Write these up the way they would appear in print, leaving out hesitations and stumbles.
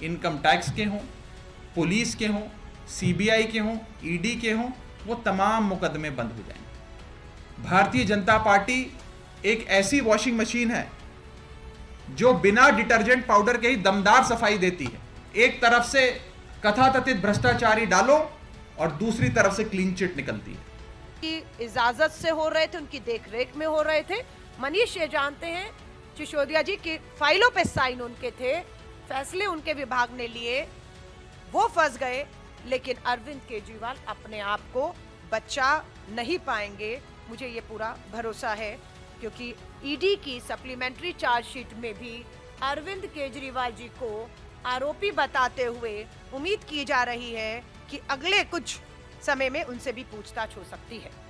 Income tax के हों, police के हों, सीबीआई के हों, ईडी के हों, वो तमाम मुकदमे बंद हो जाएंगे। भारतीय जनता पार्टी एक ऐसी वॉशिंग मशीन है जो बिना डिटर्जेंट पाउडर के ही दमदार सफाई देती है। एक तरफ से कथाकथित भ्रष्टाचारी डालो और दूसरी तरफ से क्लीन चिट निकलती है। की इजाजत से हो रहे थे, उनकी देखरेख में हो रहे थे। मनीष ये जानते हैं सिसोदिया जी की फाइलों पे साइन उनके थे, फैसले उनके विभाग ने लिए, वो फंस गए, लेकिन अरविंद केजरीवाल अपने आप को बचा नहीं पाएंगे, मुझे ये पूरा भरोसा है, क्योंकि ईडी की सप्लीमेंट्री चार्जशीट में भी अरविंद केजरीवाल जी को आरोपी बताते हुए उम्मीद की जा रही है कि अगले कुछ समय में उनसे भी पूछताछ हो सकती है।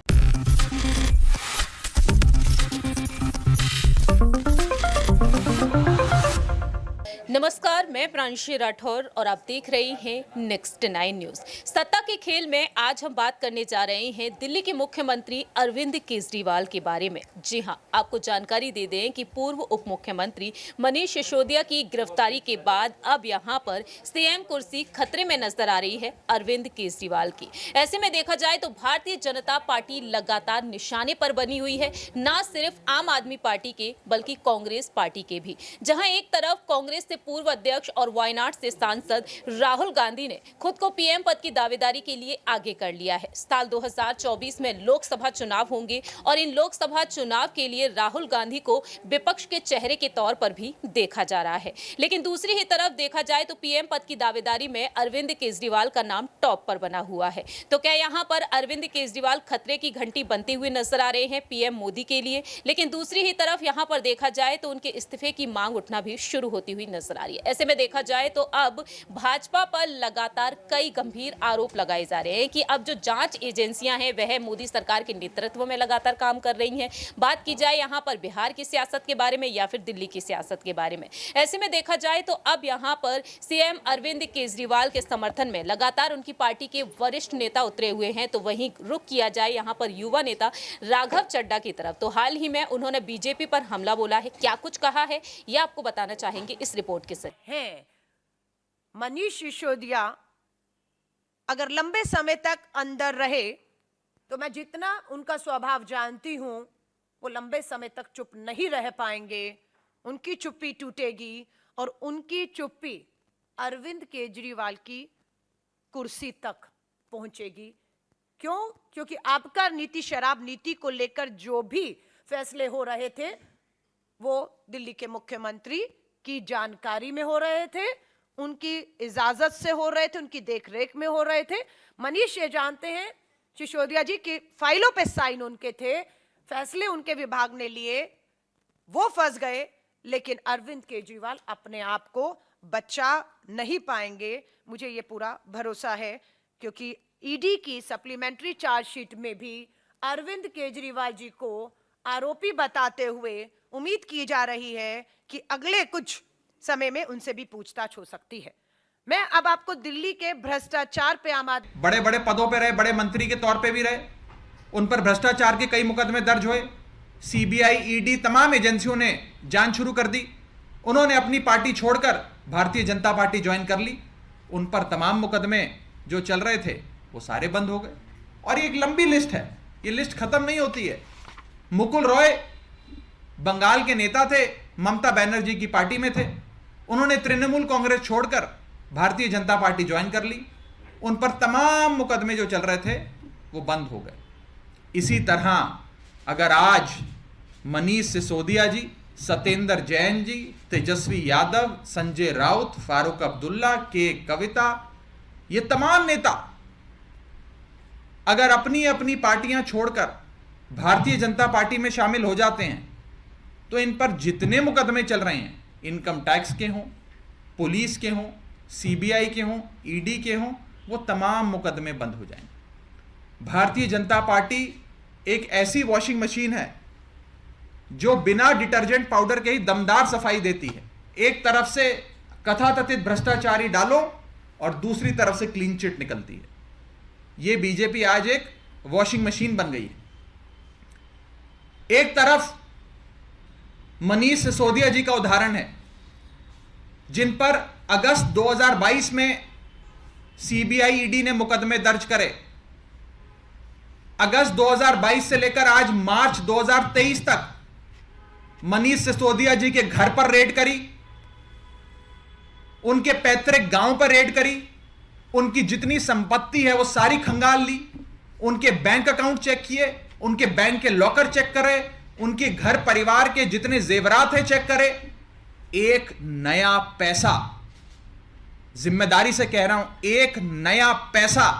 नमस्कार, मैं प्रांशी राठौर और आप देख रहे हैं नेक्स्ट 9 न्यूज। सत्ता के खेल में आज हम बात करने जा रहे हैं दिल्ली के मुख्यमंत्री अरविंद केजरीवाल के बारे में। जी हां, आपको जानकारी दे दें कि पूर्व उप मुख्यमंत्री मनीष सिसोदिया की गिरफ्तारी के बाद अब यहां पर सीएम कुर्सी खतरे में नजर आ रही है अरविंद केजरीवाल की। ऐसे में देखा जाए तो भारतीय जनता पार्टी लगातार निशाने पर बनी हुई है, न सिर्फ आम आदमी पार्टी के बल्कि कांग्रेस पार्टी के भी, जहां एक तरफ कांग्रेस से पूर्व अध्यक्ष और वायनाड से सांसद राहुल गांधी ने खुद को पीएम पद की दावेदारी के लिए आगे कर लिया है। साल 2024 में लोकसभा चुनाव होंगे और इन लोकसभा चुनाव के लिए राहुल गांधी को विपक्ष के चेहरे के तौर पर भी देखा जा रहा है। लेकिन दूसरी ही तरफ देखा जाए तो पीएम पद की दावेदारी में अरविंद केजरीवाल का नाम टॉप पर बना हुआ है। तो क्या यहाँ पर अरविंद केजरीवाल खतरे की घंटी बनते हुए नजर आ रहे हैं पीएम मोदी के लिए? लेकिन दूसरी ही तरफ यहाँ पर देखा जाए तो उनके इस्तीफे की मांग उठना भी शुरू होती हुई नजर आ रही है। ऐसे में देखा जाए तो अब भाजपा पर लगातार कई गंभीर आरोप लगाए जा रहे हैं कि अब जो जांच एजेंसियां हैं वह मोदी सरकार के नेतृत्व में लगातार काम कर रही हैं। बात की जाए यहां पर बिहार की सियासत के बारे में या फिर दिल्ली की सियासत के बारे में। ऐसे में देखा जाए तो अब यहां पर सीएम अरविंद केजरीवाल के समर्थन में लगातार उनकी पार्टी के वरिष्ठ नेता उतरे हुए हैं। तो वहीं रुख किया जाए यहां पर युवा नेता राघव चड्ढा की तरफ, तो हाल ही में उन्होंने बीजेपी पर हमला बोला है। क्या कुछ कहा है यह आपको बताना चाहेंगे इस रिपोर्ट के साथ। हैं मनीष सिसोदिया अगर लंबे समय तक अंदर रहे तो मैं जितना उनका स्वभाव जानती हूं वो लंबे समय तक चुप नहीं रह पाएंगे। उनकी चुप्पी टूटेगी और उनकी चुप्पी अरविंद केजरीवाल की कुर्सी तक पहुंचेगी। क्यों? क्योंकि आपका नीति शराब नीति को लेकर जो भी फैसले हो रहे थे वो दिल्ली के मुख्यमंत्री की जानकारी में हो रहे थे, उनकी इजाजत से हो रहे थे, उनकी देखरेख में हो रहे थे। मनीष ये जानते हैं सिसोदिया जी की फाइलों पे साइन उनके थे, फैसले उनके विभाग ने लिए, वो फंस गए, लेकिन अरविंद केजरीवाल अपने आप को बचा नहीं पाएंगे, मुझे ये पूरा भरोसा है, क्योंकि ईडी की सप्लीमेंट्री चार्जशीट में भी अरविंद केजरीवाल जी को आरोपी बताते हुए उम्मीद की जा रही है कि अगले कुछ समय में उनसे भी पूछताछ हो सकती है। मैं अब आपको दिल्ली के भ्रष्टाचार पे बड़े बड़े पदों पे रहे, बड़े मंत्री के तौर पे भी रहे, उन पर भ्रष्टाचार के कई मुकदमे दर्ज हुए। सीबीआई, ईडी, तमाम एजेंसियों ने जांच शुरू कर दी। उन्होंने अपनी पार्टी छोड़कर भारतीय जनता पार्टी ज्वाइन कर ली। उन पर तमाम मुकदमे जो चल रहे थे वो सारे बंद हो गए। और ये एक लंबी लिस्ट है, ये लिस्ट खत्म नहीं होती है। मुकुल रॉय बंगाल के नेता थे, ममता बनर्जी की पार्टी में थे, उन्होंने तृणमूल कांग्रेस छोड़कर भारतीय जनता पार्टी ज्वाइन कर ली। उन पर तमाम मुकदमे जो चल रहे थे वो बंद हो गए। इसी तरह अगर आज मनीष सिसोदिया जी, सत्येंद्र जैन जी, तेजस्वी यादव, संजय राउत, फारूक अब्दुल्ला, के कविता, ये तमाम नेता अगर अपनी अपनी पार्टियां छोड़कर भारतीय जनता पार्टी में शामिल हो जाते हैं तो इन पर जितने मुकदमे चल रहे हैं, इनकम टैक्स के हों, पुलिस के हों, सीबीआई के हों, ईडी के हों, वो तमाम मुकदमे बंद हो जाएंगे। भारतीय जनता पार्टी एक ऐसी वॉशिंग मशीन है जो बिना डिटर्जेंट पाउडर के ही दमदार सफाई देती है। एक तरफ से कथाकथित भ्रष्टाचारी डालो और दूसरी तरफ से क्लीन चिट निकलती है। ये बीजेपी आज एक वॉशिंग मशीन बन गई है। एक तरफ मनीष सिसोदिया जी का उदाहरण है जिन पर अगस्त 2022 में सीबीआई ईडी ने मुकदमे दर्ज करे। अगस्त 2022 से लेकर आज मार्च 2023 तक मनीष सिसोदिया जी के घर पर रेड करी, उनके पैतृक गांव पर रेड करी, उनकी जितनी संपत्ति है वो सारी खंगाल ली, उनके बैंक अकाउंट चेक किए, उनके बैंक के लॉकर चेक करे, उनके घर परिवार के जितने जेवरात हैं चेक करे। एक नया पैसा, जिम्मेदारी से कह रहा हूं, एक नया पैसा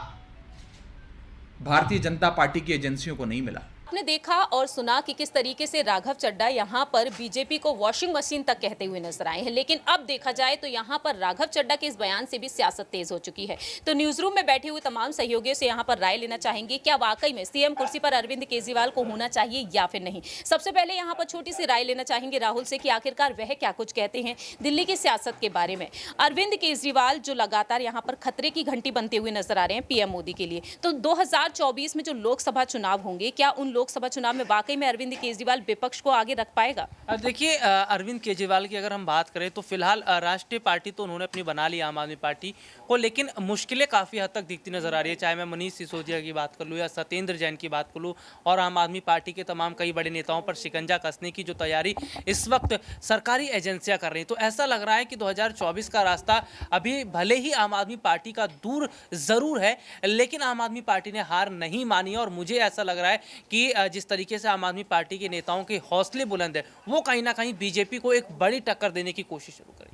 भारतीय जनता पार्टी की एजेंसियों को नहीं मिला। आपने देखा और सुना कि किस तरीके से राघव चड्ढा यहां पर बीजेपी को वॉशिंग मशीन तक कहते हुए नजर आए हैं, लेकिन अब देखा जाए तो यहां पर राघव चड्ढा के इस बयान से भी सियासत तेज हो चुकी है। तो न्यूज रूम में बैठे हुए तमाम सहयोगियों से यहां पर राय लेना चाहेंगे, क्या वाकई में सीएम कुर्सी पर अरविंद केजरीवाल को होना चाहिए या फिर नहीं। सबसे पहले यहां पर छोटी सी राय लेना चाहेंगे राहुल से कि आखिरकार वह क्या कुछ कहते हैं दिल्ली की सियासत के बारे में। अरविंद केजरीवाल जो लगातार यहां पर खतरे की घंटी बनते हुए नजर आ रहे हैं पीएम मोदी के लिए, तो 2024 में जो लोकसभा चुनाव होंगे, क्या उन लोकसभा चुनाव में वाकई में अरविंद केजरीवाल विपक्ष को आगे रख पाएगा? देखिए, अरविंद केजरीवाल की अगर हम बात करें तो फिलहाल राष्ट्रीय पार्टी तो उन्होंने अपनी बना ली आम आदमी पार्टी को, लेकिन मुश्किलें काफ़ी हद तक दिखती नजर आ रही है। चाहे मैं मनीष सिसोदिया की बात कर लूँ या सत्येंद्र जैन की बात कर लूँ और आम आदमी पार्टी के तमाम कई बड़े नेताओं पर शिकंजा कसने की जो तैयारी इस वक्त सरकारी एजेंसियां कर रही हैं, तो ऐसा लग रहा है कि 2024 का रास्ता अभी भले ही आम आदमी पार्टी का दूर ज़रूर है, लेकिन आम आदमी पार्टी ने हार नहीं मानी। और मुझे ऐसा लग रहा है कि जिस तरीके से आम आदमी पार्टी के नेताओं के हौसले बुलंद है, वो कहीं ना कहीं बीजेपी को एक बड़ी टक्कर देने की कोशिश शुरू करेंगे।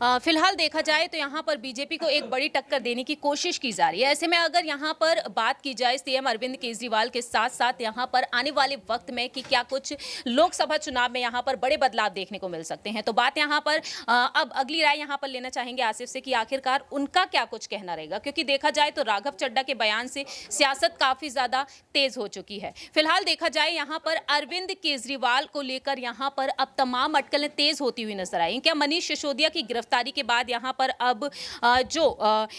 फिलहाल देखा जाए तो यहाँ पर बीजेपी को एक बड़ी टक्कर देने की कोशिश की जा रही है। ऐसे में अगर यहाँ पर बात की जाए सीएम अरविंद केजरीवाल के साथ साथ यहाँ पर आने वाले वक्त में कि क्या कुछ लोकसभा चुनाव में यहाँ पर बड़े बदलाव देखने को मिल सकते हैं, तो बात यहाँ पर अब अगली राय यहाँ पर लेना चाहेंगे आसिफ से कि आखिरकार उनका क्या कुछ कहना रहेगा, क्योंकि देखा जाए तो राघव चड्ढा के बयान से सियासत काफी ज्यादा तेज हो चुकी है। फिलहाल देखा जाए यहाँ पर अरविंद केजरीवाल को लेकर यहाँ पर अब तमाम अटकलें तेज होती हुई नजर आई। क्या मनीष सिसोदिया की गिरफ्तारी के बाद यहाँ पर अब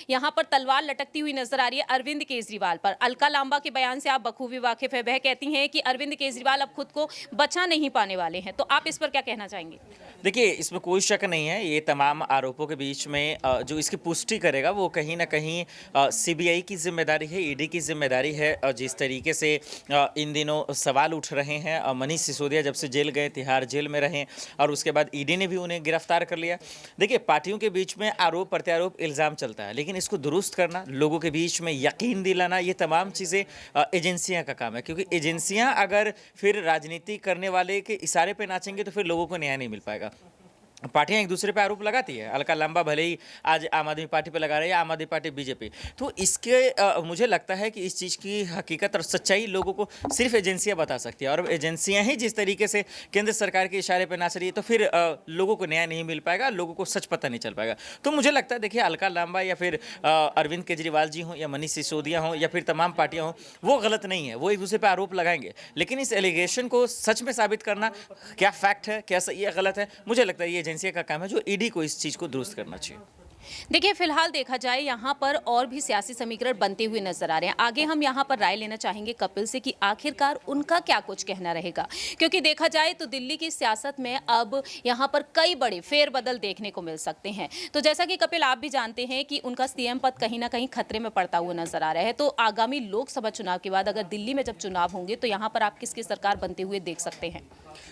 यहाँ पर तलवार लटकती हुई नजर आ रही है अरविंद केजरीवाल पर। अलका लांबा के बयान से आप बखूबी वाकिफ है, वह कहती हैं कि अरविंद केजरीवाल अब खुद को बचा नहीं पाने वाले हैं, तो आप इस पर क्या कहना चाहेंगे? देखिए, इसमें कोई शक नहीं है, ये तमाम आरोपों के बीच में जो इसकी पुष्टि करेगा वो कहीं ना कहीं सीबीआई की जिम्मेदारी है, ईडी की जिम्मेदारी है। जिस तरीके से इन दिनों सवाल उठ रहे हैं, मनीष सिसोदिया जब से जेल गए, तिहाड़ जेल में रहे और उसके बाद ईडी ने भी उन्हें गिरफ्तार कर लिया। देखिए, पार्टियों के बीच में आरोप प्रत्यारोप इल्ज़ाम चलता है, लेकिन इसको दुरुस्त करना, लोगों के बीच में यकीन दिलाना, ये तमाम चीज़ें एजेंसियां का काम है। क्योंकि एजेंसियां अगर फिर राजनीति करने वाले के इशारे पे नाचेंगे तो फिर लोगों को न्याय नहीं मिल पाएगा। पार्टियां एक दूसरे पे आरोप लगाती है, अलका लांबा भले ही आज आम आदमी पार्टी पे लगा रही है, आम आदमी पार्टी बीजेपी, तो इसके मुझे लगता है कि इस चीज़ की हकीकत और सच्चाई लोगों को सिर्फ एजेंसियां बता सकती है। और एजेंसियां ही जिस तरीके से केंद्र सरकार के इशारे पे नाच रही है तो फिर लोगों को न्याय नहीं मिल पाएगा, लोगों को सच पता नहीं चल पाएगा। तो मुझे लगता है, देखिए, अलका लांबा या फिर अरविंद केजरीवाल जी हों या मनीष सिसोदिया हों या फिर तमाम पार्टियाँ हों, वो गलत नहीं है, वो एक दूसरे पर आरोप लगाएंगे, लेकिन इस एलिगेशन को सच में साबित करना क्या फैक्ट है, क्या सही है, गलत है, मुझे लगता है ये एजेंसियों का काम है, जो ईडी को इस चीज़ को दुरुस्त करना चाहिए। देखिए, फिलहाल देखा जाए यहाँ पर और भी सियासी समीकरण बनते हुए नजर आ रहे हैं। आगे हम यहाँ पर राय लेना चाहेंगे कपिल से कि आखिरकार उनका क्या कुछ कहना रहेगा, क्योंकि देखा जाए तो दिल्ली की सियासत में अब यहाँ पर कई बड़े फेरबदल देखने को मिल सकते हैं। तो जैसा कि कपिल आप भी जानते हैं कि उनका सीएम पद कहीं ना कहीं खतरे में पड़ता हुआ नजर आ रहा है, तो आगामी लोकसभा चुनाव के बाद अगर दिल्ली में जब चुनाव होंगे तो यहाँ पर आप किसकी सरकार बनते हुए देख सकते हैं?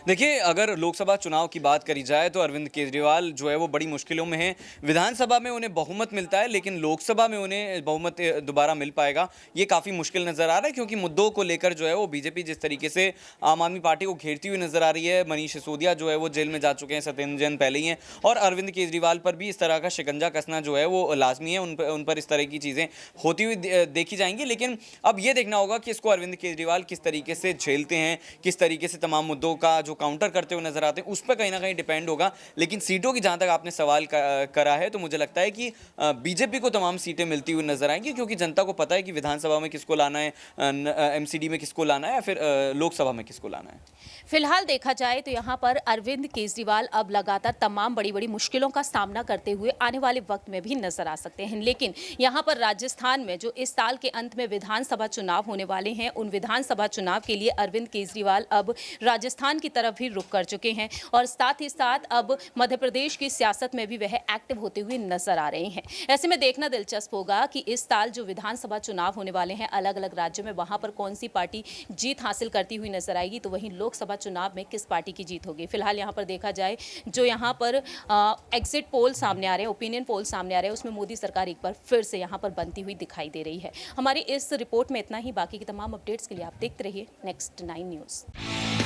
देखिए, अगर लोकसभा चुनाव की बात करी जाए तो अरविंद केजरीवाल जो है वो बड़ी मुश्किलों में हैं। विधानसभा में उन्हें बहुमत मिलता है, लेकिन लोकसभा में उन्हें बहुमत दोबारा मिल पाएगा ये काफ़ी मुश्किल नज़र आ रहा है, क्योंकि मुद्दों को लेकर जो है वो बीजेपी जिस तरीके से आम आदमी पार्टी को घेरती हुई नजर आ रही है। मनीष सिसोदिया जो है वो जेल में जा चुके हैं, सत्येंद्र जैन पहले ही हैं, और अरविंद केजरीवाल पर भी इस तरह का शिकंजा कसना जो है वो लाजमी है, उन पर इस तरह की चीज़ें होती हुई देखी जाएंगी। लेकिन अब ये देखना होगा कि इसको अरविंद केजरीवाल किस तरीके से झेलते हैं, किस तरीके से तमाम मुद्दों का जो काउंटर करते हुए नजर आते हैं, उस पर कहीं ना कहीं डिपेंड होगा। लेकिन सीटों की जहां तक आपने सवाल करा है, तो मुझे लगता है कि बीजेपी को तमाम सीटें मिलती हुई नजर आएंगी, क्योंकि जनता को पता है कि विधानसभा में किसको लाना है, एमसीडी में किसको लाना है, या फिर लोकसभा में किसको लाना है। फिलहाल देखा जाए तो यहाँ पर अरविंद केजरीवाल अब लगातार तमाम बड़ी बड़ी मुश्किलों का सामना करते हुए आने वाले वक्त में भी नजर आ सकते हैं। लेकिन यहाँ पर राजस्थान में जो इस साल के अंत में विधानसभा चुनाव होने वाले हैं, उन विधानसभा चुनाव के लिए अरविंद केजरीवाल अब राजस्थान की तरफ भी रुख कर चुके हैं और साथ ही साथ अब मध्य प्रदेश की सियासत में भी वह एक्टिव होते हुए नजर आ रहे हैं। ऐसे में देखना दिलचस्प होगा कि इस साल जो विधानसभा चुनाव होने वाले हैं अलग अलग राज्यों में, वहां पर कौन सी पार्टी जीत हासिल करती हुई नजर आएगी, तो वहीं लोकसभा चुनाव में किस पार्टी की जीत होगी। फिलहाल यहां पर देखा जाए, जो यहां पर एग्जिट पोल सामने आ रहे हैं, ओपिनियन पोल सामने आ रहे हैं, उसमें मोदी सरकार एक बार फिर से यहां पर बनती हुई दिखाई दे रही है। हमारी इस रिपोर्ट में इतना ही। बाकी की तमाम अपडेट्स के लिए आप देखते रहिए नेक्स्ट 9 न्यूज़।